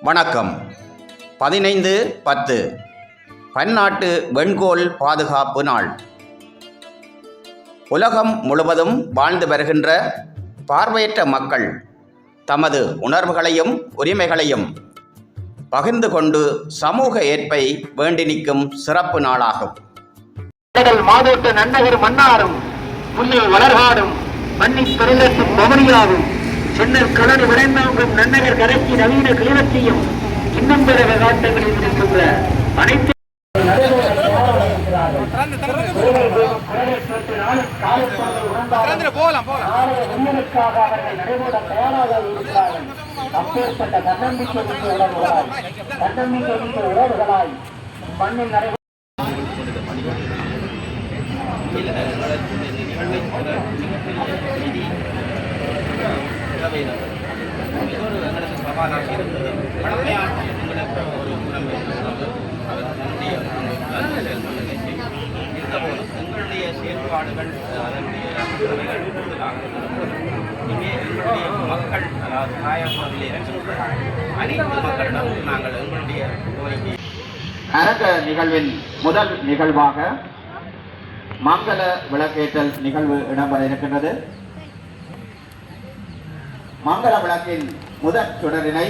வணக்கம். 15/10 பன்னாட்டு வெண்கோள் பாதுகாப்பு நாள். உலகம் முழுவதும் வாழ்ந்து வருகின்ற பார்வையற்ற மக்கள் தமது உணர்வுகளையும் உரிமைகளையும் பகிர்ந்து கொண்டு சமூக ஏற்பை வேண்டி நிற்கும் சிறப்பு நாளாகும். மாதோட்ட நன்னகர் மன்னாரும் முன்னில் வளர்காடும் மண்ணின் பெருந்தத்தும் பவனியாகும் சென்னர் கடல் விரைந்தோங்கும் நன்னகர் கரைக்கு நவீன கிளர்ச்சியும் இன்னும் பிற காட்டங்களில் இருக்கின்ற அனைத்து அப்பேற்பட்ட தன்னம்பிக்கை உறவுகளாய் மண்ணில் நடைபெற்ற சவாலாக இருந்தது. பழமையான எங்களுக்கு ஒரு உணர்வு இருந்தபோது எங்களுடைய செயல்பாடுகள் அதனுடைய கூடுதலாக இங்கே எங்களுடைய மக்கள், அதாவது தாயகத்திலே அனைத்து மக்களிடம் நாங்கள் எங்களுடைய கோரிக்கை. அரங்க நிகழ்வின் முதல் நிகழ்வாக மங்கள விளக்கேற்றல் நிகழ்வு இடம்பெற இருக்கின்றது. மங்கள விளக்கின் முதற் சுடரினை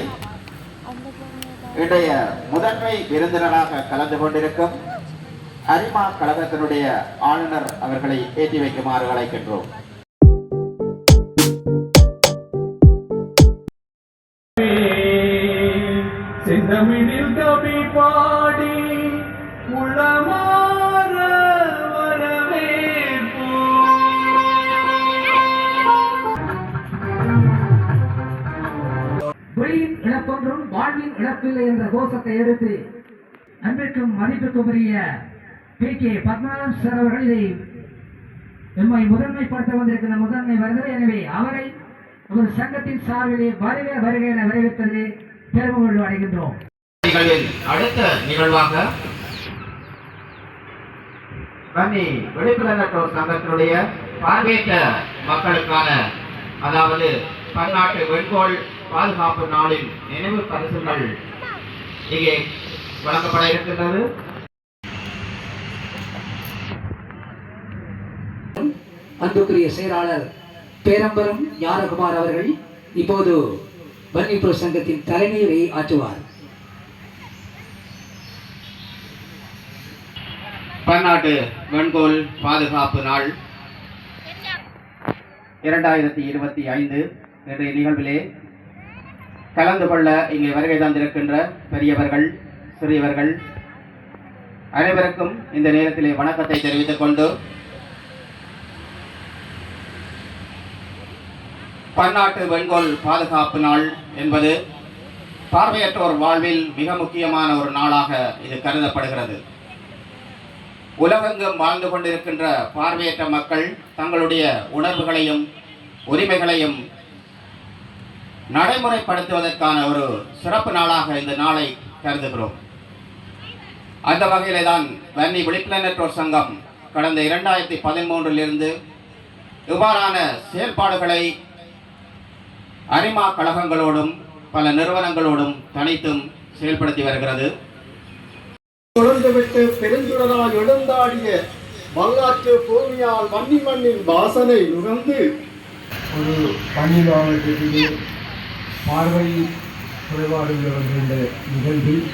இன்றைய முதன்மை விருந்தினராக கலந்து கொண்டிருக்கும் அரிமா கழகத்தினுடைய ஆளுநர் அவர்களை ஏற்றி வைக்குமாறு அழைக்கின்றோம். செந்தமிழில் கவி பாடி உளமாற வெளியின் இழப்பொன்றும் வாழ்வின் இழப்பில்லை என்ற கோஷத்தை எடுத்து அன்பிற்கும் மதிப்பிற்கும் உரிய PK பத்மநாபன் சார் அவர்கள் இதை எம்மை முதன்மைப்படுத்த வந்திருக்கிற முதன்மை வருகிறது. எனவே அவரை நமது சங்கத்தின் சார்பிலே வருக வருக என வரவேற்பதிலே பெருமகிழ்வு அடைகின்றோம். அடுத்த நிகழ்வாக விழிப்புணர்வு சங்கத்தினுடைய பார்வையற்ற மக்களுக்கான, அதாவது பன்னாட்டு வெண்கோள் பாதுகாப்பு நாளின் நினைவு பரிசுகள் இங்கே வழங்கப்பட இருக்கின்றது. அன்புக்குரிய செயலாளர் பேரம்பரம் ஞானகுமார் அவர்கள் இப்போது வன்னிப்புற சங்கத்தின் தலைமையை ஆற்றுவார். பன்னாட்டு வெண்கோள் பாதுகாப்பு நாள் 2025 என்ற நிகழ்விலே கலந்து கொள்ள இங்கே வருகை தந்திருக்கின்ற பெரியவர்கள், சிறியவர்கள் அனைவருக்கும் இந்த நேரத்திலே வணக்கத்தை தெரிவித்துக் கொண்டு, பன்னாட்டு வெண்கோள் பாதுகாப்பு நாள் என்பது பார்வையற்றோர் வாழ்வில் மிக முக்கியமான ஒரு நாளாக இது கருதப்படுகிறது. உலகெங்கும் வாழ்ந்து கொண்டிருக்கின்ற பார்வையற்ற மக்கள் தங்களுடைய உணர்வுகளையும் உரிமைகளையும் நடைமுறைப்படுத்துவதற்கான ஒரு சிறப்பு நாளாக இந்த நாளை கருதுகிறோம். அந்த வகையிலே தான் வன்னி விழிப்புணர்வு சங்கம் கடந்த 2013 இவ்வாறான செயல்பாடுகளை அரிமா கழகங்களோடும் பல நிறுவனங்களோடும் தனித்தும் செயல்படுத்தி வருகிறது. குழந்துவிட்டு பெருஞ்சுடரால் எழுந்தாடிய வரலாற்று பூமியால் வன்னி மண்ணின் வாசனை நுகர்ந்து ஒரு பணி மாவட்டத்திலே பார்வை குறைபாடு உள்ளவர்களுடைய நிகழ்வில்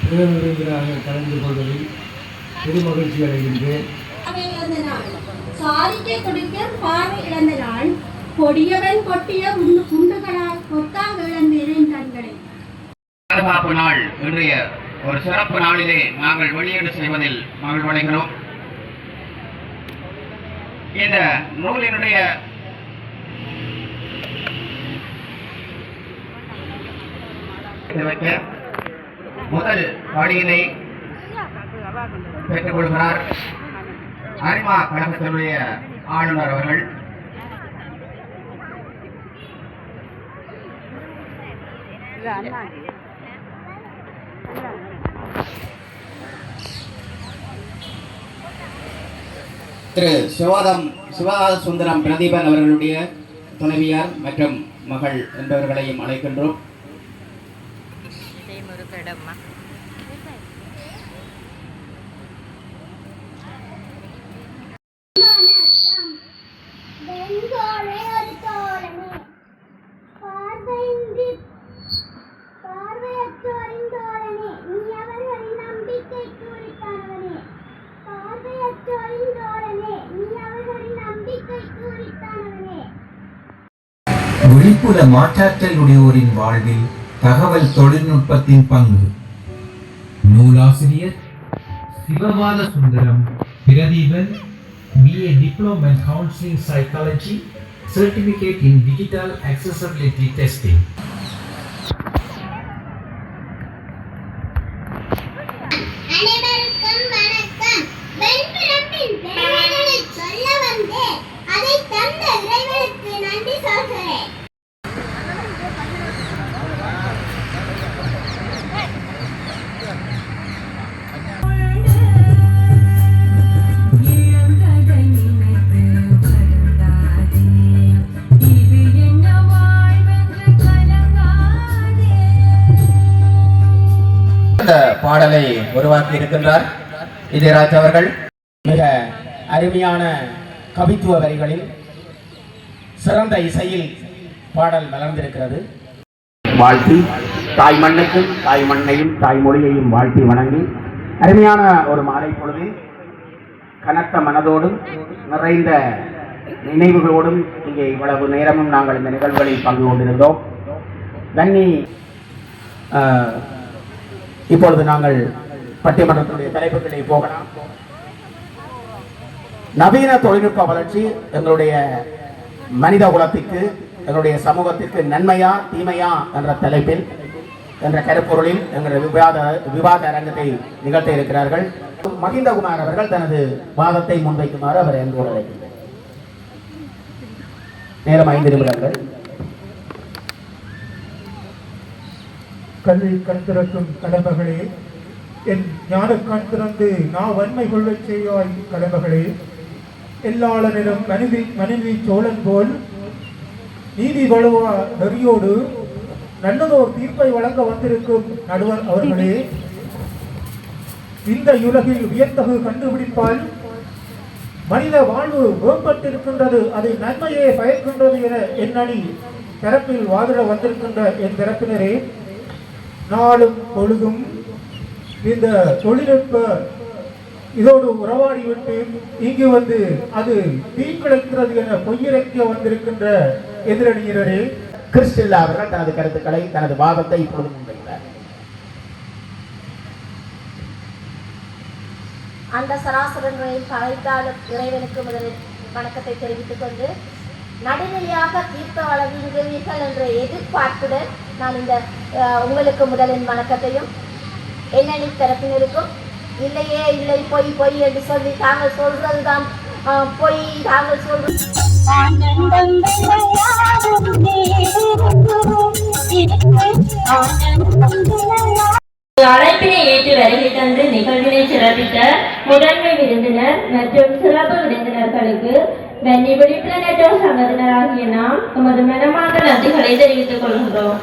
விருந்தினராக கலந்து கொள்வதில் பெருமகிழ்ச்சி அடைகின்றேன். சாதிக்க கொடுக்க பார்வை இழந்த நாள், கொடியவன் கொட்டிய குண்டுகளால் கொத்தாக இழந்தேன் கண்களை. பாதுகாப்பு நாள் இன்றைய ஒரு சிறப்பு நாளிலே நாங்கள் வெளியீடு செய்வதில் மகிழ்வடைகிறோம். இந்த நூலினுடைய முதல் படியினை பெற்றுக் கொள்கிறார் அரிமா கழகத்தினுடைய ஆளுநர் அவர்கள். திரு சிவகாத சுந்தரம் பிரதீபன் அவர்களுடைய துணைவியார் மற்றும் மகள் என்பவர்களையும் அழைக்கின்றோம். போடம்மா. விழிப்புல மாற்றாற்றல் உடையோரின் வாழ்வில் தகவல் தொழில்நுட்பத்தின் பங்கு. நூலாசிரியர் Sivapatha Sundaram Pratheepan, BA Diploma in Counseling Psychology, Certificate in Digital Accessibility Testing. அனைவருக்கும் வணக்கம். வெண்பிறப்பின் பெருமைகளை சொல்ல வந்தேன். அதை தந்த இறைவனுக்கு நன்றி சொல்கிறேன். இந்த பாடலை உருவாக்கி இருக்கின்றார் இதயராஜ் அவர்கள். மிக அருமையான கவித்துவ வரிகளில் சிறந்த இசையில் பாடல் மலர்ந்திருக்கிறது. வாழ்த்தி தாய் மண்ணுக்கும் தாய் மண்ணையும் தாய் மொழியையும் வாழ்த்தி வணங்கி அருமையான ஒரு மாலை பொழுதில் கனத்த மனதோடும் நிறைந்த நினைவுகளோடும் இங்கே இவ்வளவு நேரமும் நாங்கள் இந்த நிகழ்வுகளில் பங்கு கொண்டிருந்தோம். தண்ணி இப்பொழுது நாங்கள் பட்டிமன்றத்தினுடைய தலைப்புகளை போகலாம். நவீன தொழில்நுட்ப வளர்ச்சி எங்களுடைய மனித குலத்திற்கு, எங்களுடைய சமூகத்திற்கு நன்மையா தீமையா என்ற தலைப்பில் என்ற கருப்பொருளில் எங்களுடைய விவாத அரங்கத்தை நிகழ்த்த இருக்கிறார்கள். மகிந்தகுமார் அவர்கள் தனது வாதத்தை முன்வைக்குமாறு அவரை அன்போடு அழைக்கின்றனர். நேரம் 5 நிமிடங்கள். கல்வி கண் திறக்கும் கடமகளே, என் ஞான கண் திறந்து நான் வன்மை கொள்ளச் செய்வாய் கடமகளே. எல்லாளனிடம் மனைவி சோழன் போல் நீதி வலுவா நெறியோடு நல்லதோர் தீர்ப்பை வழங்க வந்திருக்கும் நடுவர் அவர்களே, இந்த உலகில் வியத்தகு கண்டுபிடிப்பால் மனித வாழ்வு மேம்பட்டிருக்கின்றது, அதை நன்மையே பயக்கின்றது என எண்ணி தரப்பில் வாதிட வந்திருக்கின்ற என் தரப்பினரே, நாளும் பொழுதும் இந்த தொழில்நுட்ப இதோடு உறவாடிவிட்டு இங்கு வந்து அது தீங்கிழைக்கிறது என பொய்யிரைக்க வந்திருக்கின்ற எதிரணியினரே, கிறிஸ்டில்லா அவர்கள் தனது கருத்துக்களை, தனது வாதத்தை இப்பொழுது முன்வைத்தார். அந்த சராசரங்களையும் படைத்தாலும் இறைவனுக்கு முதலில் வணக்கத்தை தெரிவித்துக் கொண்டு, நடுநிலையாக தீர்ப்பு வழங்குவீர்கள் என்ற எதிர்பார்ப்புடன் நான் இந்த உங்களுக்கு முதலின் வணக்கத்தையும் எண்ணெய் தரப்பினருக்கும், இல்லையே இல்லை பொய் பொய் என்று சொல்லி தாங்கள் சொல்றதுதான் பொய், தாங்கள் சொல்றது அழைப்பினை ஏற்று வருகை தந்து நிகழ்வினை சிறப்பித்த முதன்மை விருந்தினர் மற்றும் சிறப்பு விருந்தினர்களுக்கு வெண்ணி விழிப்புணர்வு சங்கத்தினர் ஆகிய நாம் நமது மனமார்ந்த நன்றிகளை தெரிவித்துக் கொள்கிறோம்.